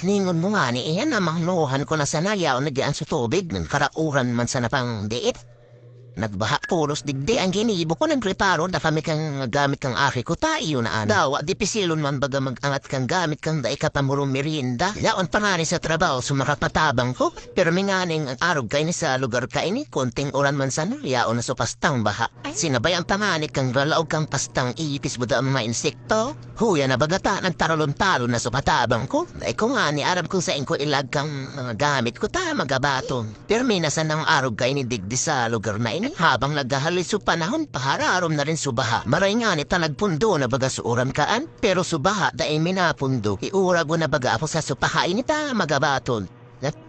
Ningon mo nga ni iyan na mahnuhan ko na sanaya o nagyan sa tubig ng karauran man sa napang diit. Nagbaha pulos digdi ang ginibo ko nagreparo na kami kang gamit kang aki ko tayo na dawa di pisilon man baga mag-angat kang gamit kang daika pamurong merienda. Yaon panani sa trabaho sumakapatabang ko pero minganing ang arog kay ni sa lugar kay ni konting uran man sana yaon na so pastang baha. Sinabay ang panani kang ralaog kang pastang ipis buda ang mga insekto. Huya na bagata nagtaralon-talon na so patabang ko. Ay ko nga ni arab kung sa ko ilag kang mga gamit ko ta magabaton. Pero minasan ang arog kay ni digdi sa lugar na habang naghahalis sa panahon, pahararom na rin subaha. Maray nga ni talagpundo na baga suuram kaan, pero subaha dahil minapundo. Iurag mo na baga ako sa supahain nita magabaton.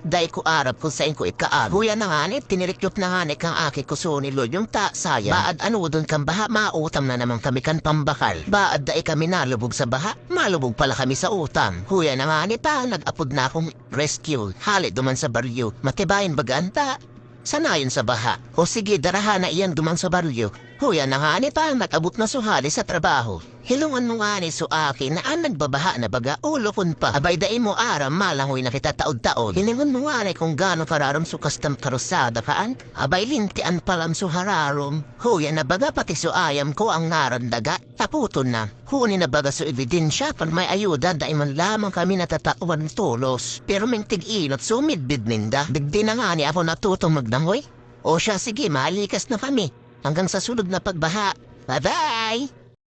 Dahil ko arap kung saan ko ikaag. Huya na nga ni, tinirikyop na nga ni kang aki ko so ni Lord yung sayang. Baad ano doon kang baha, mautam na naman kami kan pambakal. Baad dahil kami nalubog sa baha, malubog pala kami sa utang. Huya na nga ni ta, nag-apod na akong rescue. Halit duman sa baryo, matibayin baganta. Sanayon sa baha. O sige, darahan na iyan dumang sa baryo. Huya na nga ni ta, nag-abot na suhali sa trabaho. Hilungan mo nga ni so akin na ang nagbabaha na baga ulokon pa. Abay dain mo aram malangoy na kita taod-taod. Hilingon mo nga ni kung gano'ng kararom so kastam karusada kaan. Abay lintian palam so hararom. Huya na baga pati so ayam ko ang narandaga. Taputon na. Huni na baga so ebidensya pan may ayuda dahil man lamang kami natatawan tulos. Pero may tig-ilot so midbid minda. Digdi na nga ni ako natutong magdangoy. O siya sige, malikas na kami. Hanggang sa sunod na pagbaha. Bye-bye!